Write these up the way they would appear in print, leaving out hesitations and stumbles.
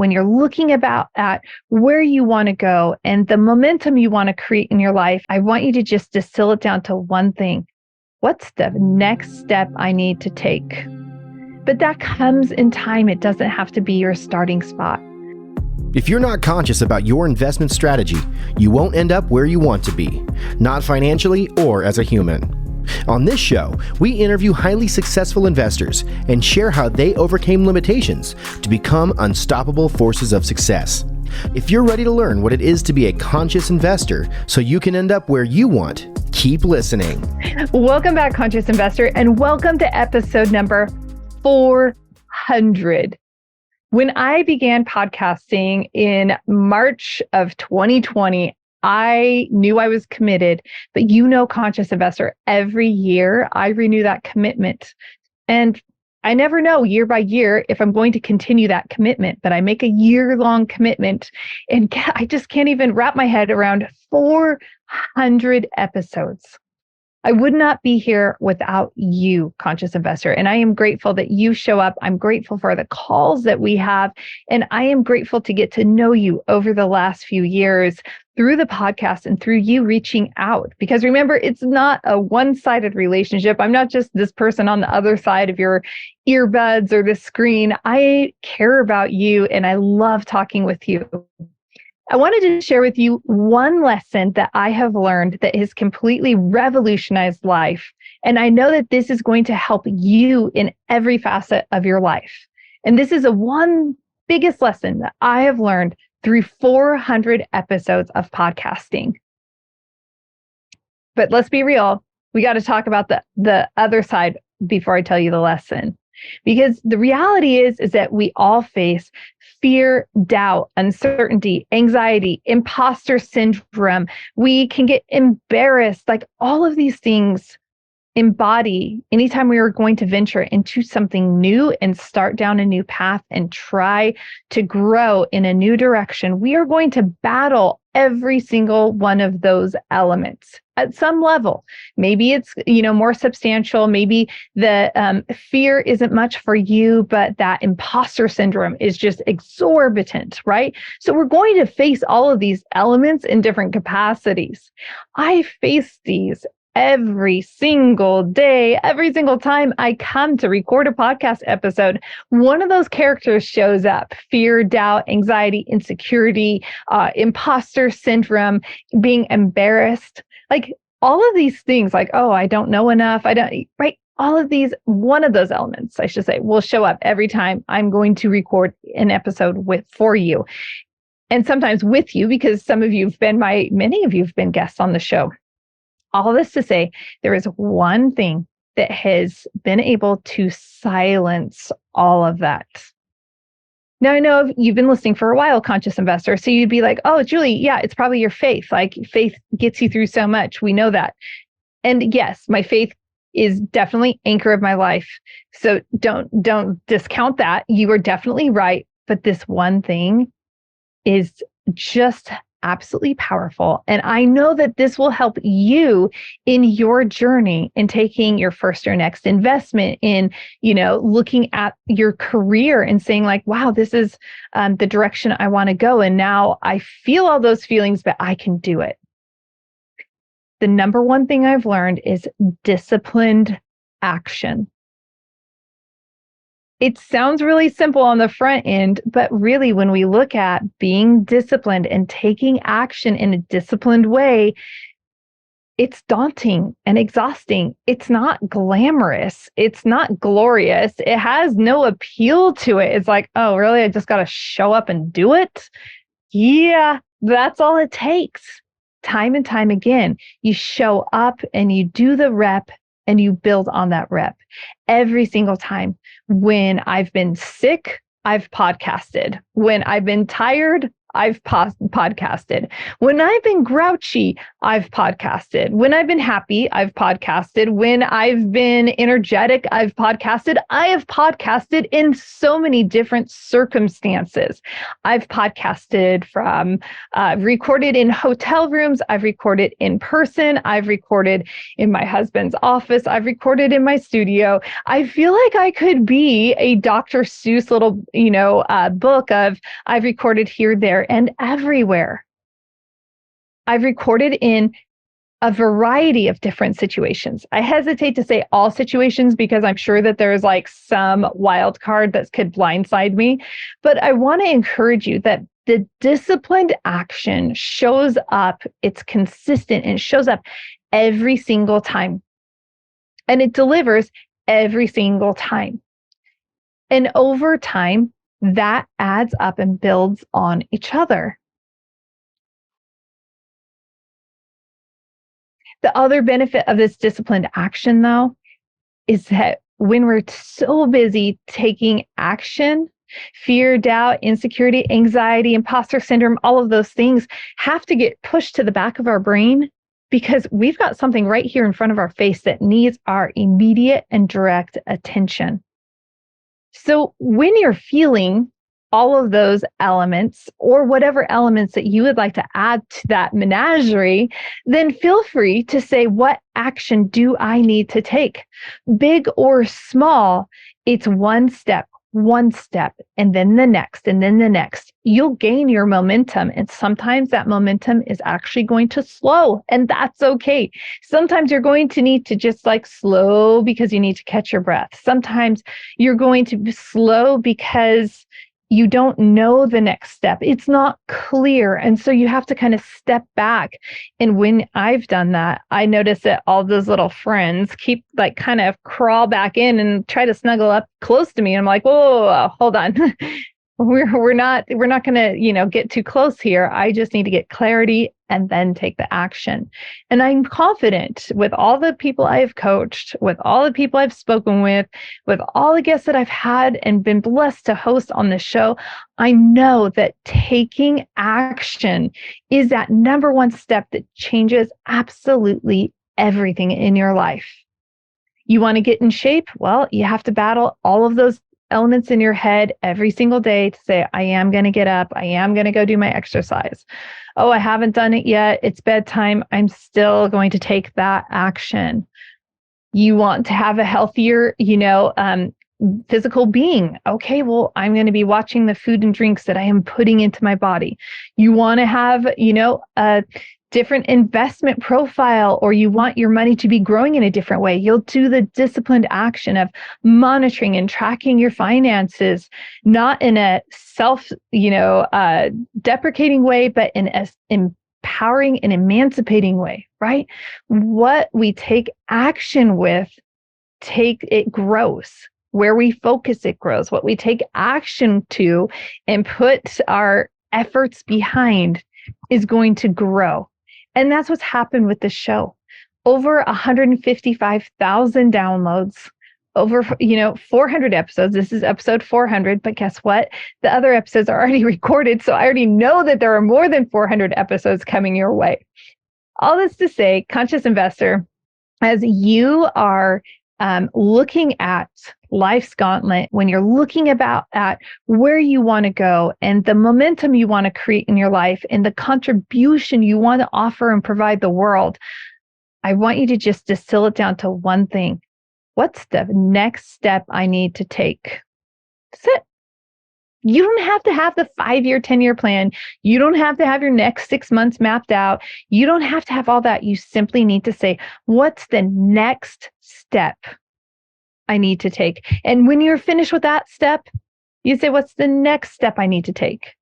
when you're looking at where you want to go and the momentum you want to create in your life, I want you to just distill it down to one thing. What's the next step I need to take? But that comes in time. It doesn't have to be your starting spot. If you're not conscious about your investment strategy, you won't end up where you want to be, not financially or as a human. On this show, we interview highly successful investors and share how they overcame limitations to become unstoppable forces of success. If you're ready to learn what it is to be a conscious investor so you can end up where you want, keep listening. Welcome back, Conscious Investor, and welcome to episode number 400. When I began podcasting in March of 2020, I knew I was committed, but Conscious Investor, every year I renew that commitment. And I never know year by year if I'm going to continue that commitment, but I make a year-long commitment and I just can't even wrap my head around 400 episodes. I would not be here without you, Conscious Investor. And I am grateful that you show up. I'm grateful for the calls that we have. And I am grateful to get to know you over the last few years through the podcast and through you reaching out. Because remember, it's not a one-sided relationship. I'm not just this person on the other side of your earbuds or the screen. I care about you and I love talking with you. I wanted to share with you one lesson that I have learned that has completely revolutionized life. And I know that this is going to help you in every facet of your life. And this is one biggest lesson that I have learned through 400 episodes of podcasting. But let's be real. We got to talk about the other side before I tell you the lesson. Because the reality is that we all face fear, doubt, uncertainty, anxiety, imposter syndrome. We can get embarrassed. Like all of these things embody anytime we are going to venture into something new and start down a new path and try to grow in a new direction, we are going to battle every single one of those elements at some level. Maybe it's, more substantial. Maybe the fear isn't much for you, but that imposter syndrome is just exorbitant, right? So we're going to face all of these elements in different capacities. I face these every single day, every single time I come to record a podcast episode. One of those characters shows up: fear, doubt, anxiety, insecurity, imposter syndrome, being embarrassed. Like all of these things, like, oh, I don't know enough. Right? All of these, one of those elements, I should say, will show up every time I'm going to record an episode for you. And sometimes with you, because many of you have been guests on the show. All this to say, there is one thing that has been able to silence all of that. Now, I know you've been listening for a while, Conscious Investor, so you'd be like, oh, Julie, yeah, it's probably your faith. Like faith gets you through so much. We know that. And yes, my faith is definitely anchor of my life. So don't discount that. You are definitely right. But this one thing is just absolutely powerful. And I know that this will help you in your journey in taking your first or next investment, in, looking at your career and saying like, wow, this is the direction I want to go. And now I feel all those feelings, but I can do it. The number one thing I've learned is disciplined action. It sounds really simple on the front end, but really when we look at being disciplined and taking action in a disciplined way, it's daunting and exhausting. It's not glamorous. It's not glorious. It has no appeal to it. It's like, oh, really? I just got to show up and do it? Yeah, that's all it takes. Time and time again, you show up and you do the rep and you build on that rep. Every single time. When I've been sick, I've podcasted. When I've been tired, I've podcasted. When I've been grouchy, I've podcasted. When I've been happy, I've podcasted. When I've been energetic, I've podcasted. I have podcasted in so many different circumstances. I've podcasted from recorded in hotel rooms. I've recorded in person. I've recorded in my husband's office. I've recorded in my studio. I feel like I could be a Dr. Seuss little, book of I've recorded here, there, and everywhere. I've recorded in a variety of different situations. I hesitate to say all situations because I'm sure that there's like some wild card that could blindside me. But I want to encourage you that the disciplined action shows up, it's consistent, and it shows up every single time. And it delivers every single time. And over time, that adds up and builds on each other. The other benefit of this disciplined action, though, is that when we're so busy taking action, fear, doubt, insecurity, anxiety, imposter syndrome, all of those things have to get pushed to the back of our brain because we've got something right here in front of our face that needs our immediate and direct attention. So when you're feeling all of those elements or whatever elements that you would like to add to that menagerie, then feel free to say, what action do I need to take? Big or small, it's one step, and then the next, and then the next. You'll gain your momentum. And sometimes that momentum is actually going to slow, and that's okay. Sometimes you're going to need to just like slow because you need to catch your breath. Sometimes you're going to be slow because you don't know the next step. It's not clear. And so you have to kind of step back. And when I've done that, I notice that all those little friends keep like kind of crawl back in and try to snuggle up close to me. And I'm like, whoa, hold on. We're not going to, get too close here. I just need to get clarity and then take the action. And I'm confident with all the people I have coached, with all the people I've spoken with all the guests that I've had and been blessed to host on this show, I know that taking action is that number one step that changes absolutely everything in your life. You want to get in shape? Well, you have to battle all of those elements in your head every single day to say, I am going to get up. I am going to go do my exercise. Oh, I haven't done it yet. It's bedtime. I'm still going to take that action. You want to have a healthier, physical being. Okay, well, I'm going to be watching the food and drinks that I am putting into my body. You want to have, a different investment profile, or you want your money to be growing in a different way. You'll do the disciplined action of monitoring and tracking your finances, not in a deprecating way, but in a empowering and emancipating way, right? What we take action with, it grows. Where we focus, it grows. What we take action to and put our efforts behind is going to grow. And that's what's happened with this show. Over 155,000 downloads, over 400 episodes. This is episode 400, but guess what? The other episodes are already recorded, so I already know that there are more than 400 episodes coming your way. All this to say, conscious investor, as you are looking at life's gauntlet, when you're looking at where you want to go and the momentum you want to create in your life and the contribution you want to offer and provide the world, I want you to just distill it down to one thing. What's the next step I need to take? That's it. You don't have to have the 5-year, 10-year plan. You don't have to have your next 6 months mapped out. You don't have to have all that. You simply need to say, what's the next step I need to take? And when you're finished with that step, you say, what's the next step I need to take?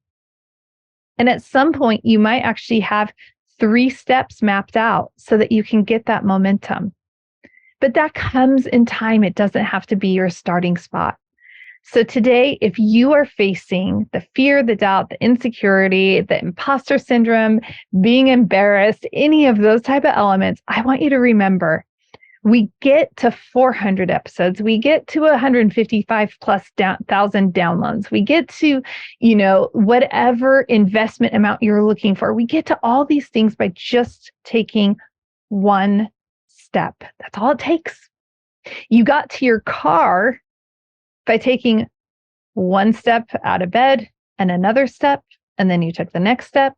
And at some point, you might actually have 3 steps mapped out so that you can get that momentum. But that comes in time. It doesn't have to be your starting spot. So today, if you are facing the fear, the doubt, the insecurity, the imposter syndrome, being embarrassed, any of those type of elements, I want you to remember We get to 400 episodes. We get to 155 plus thousand downloads. We get to, whatever investment amount you're looking for. We get to all these things by just taking one step. That's all it takes. You got to your car by taking one step out of bed and another step, and then you took the next step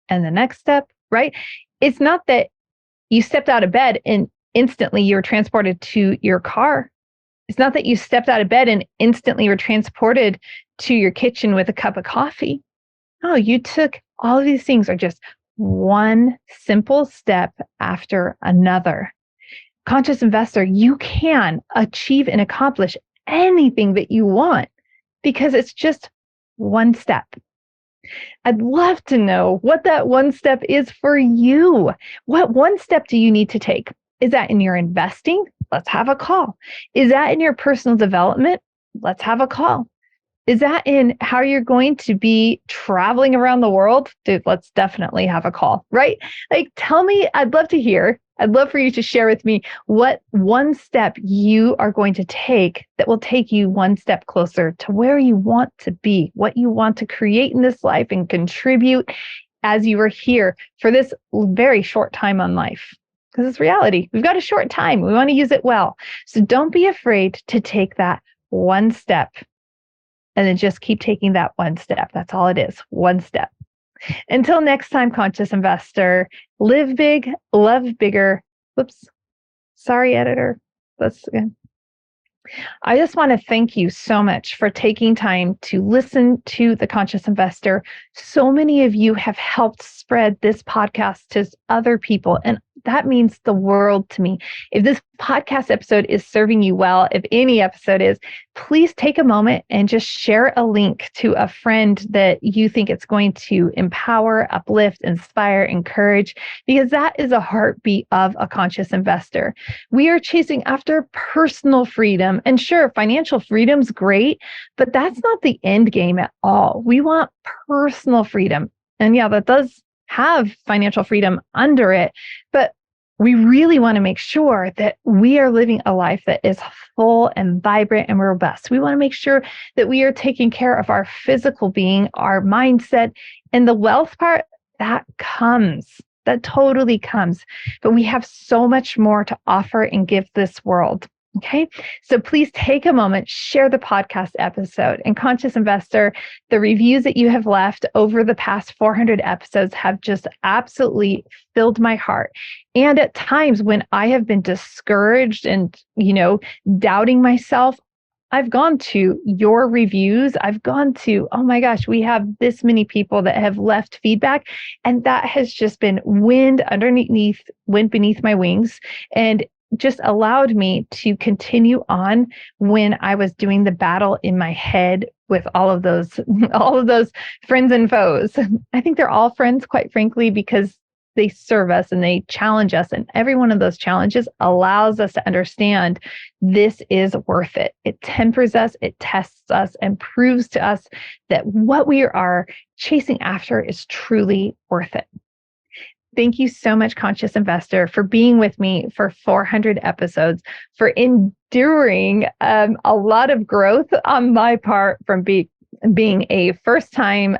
and the next step, right? It's not that you stepped out of bed and instantly you were transported to your car. It's not that you stepped out of bed and instantly were transported to your kitchen with a cup of coffee. No, you took all of these things are just one simple step after another. Conscious investor, you can achieve and accomplish anything that you want because it's just one step. I'd love to know what that one step is for you. What one step do you need to take? Is that in your investing? Let's have a call. Is that in your personal development? Let's have a call. Is that in how you're going to be traveling around the world? Dude, let's definitely have a call, right? Like, tell me, I'd love to hear. I'd love for you to share with me what one step you are going to take that will take you one step closer to where you want to be, what you want to create in this life and contribute as you are here for this very short time on life. Because it's reality. We've got a short time. We want to use it well. So don't be afraid to take that one step and then just keep taking that one step. That's all it is. One step. Until next time, conscious investor, live big, love bigger. Whoops. Sorry, editor. Let's again. I just want to thank you so much for taking time to listen to The Conscious Investor. So many of you have helped spread this podcast to other people, and that means the world to me. If this podcast episode is serving you well, if any episode is, please take a moment and just share a link to a friend that you think it's going to empower, uplift, inspire, encourage, because that is a heartbeat of a conscious investor. We are chasing after personal freedom. And sure, financial freedom's great, but that's not the end game at all. We want personal freedom. And yeah, that does have financial freedom under it, but we really want to make sure that we are living a life that is full and vibrant and robust. We want to make sure that we are taking care of our physical being, our mindset, and the wealth part that totally comes. But we have so much more to offer and give this world. Okay, so please take a moment, share the podcast episode. And Conscious Investor, the reviews that you have left over the past 400 episodes have just absolutely filled my heart. And at times when I have been discouraged and, doubting myself, I've gone to your reviews. I've gone to, oh my gosh, we have this many people that have left feedback. And that has just been wind beneath my wings. And just allowed me to continue on when I was doing the battle in my head with all of those friends and foes. I think they're all friends, quite frankly, because they serve us and they challenge us. And every one of those challenges allows us to understand this is worth it. It tempers us, it tests us, and proves to us that what we are chasing after is truly worth it. Thank you so much, Conscious Investor, for being with me for 400 episodes, for enduring a lot of growth on my part from being a first-time,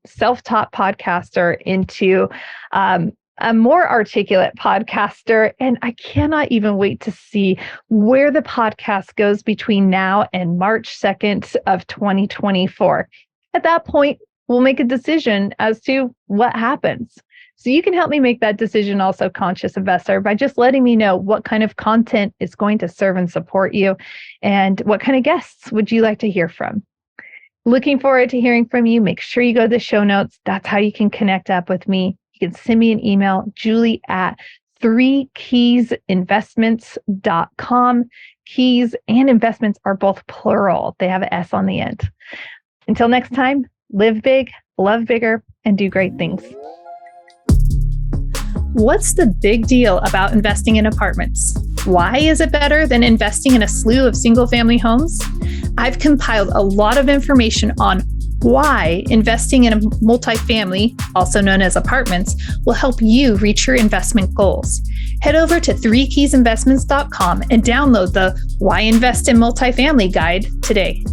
self-taught podcaster into a more articulate podcaster. And I cannot even wait to see where the podcast goes between now and March 2nd of 2024. At that point, we'll make a decision as to what happens. So you can help me make that decision also, Conscious Investor, by just letting me know what kind of content is going to serve and support you and what kind of guests would you like to hear from. Looking forward to hearing from you. Make sure you go to the show notes. That's how you can connect up with me. You can send me an email, julie@3keysinvestments.com. Keys and investments are both plural. They have an S on the end. Until next time, live big, love bigger, and do great things. What's the big deal about investing in apartments? Why is it better than investing in a slew of single-family homes? I've compiled a lot of information on why investing in a multifamily, also known as apartments, will help you reach your investment goals. Head over to 3keysinvestments.com and download the Why Invest in Multifamily guide today.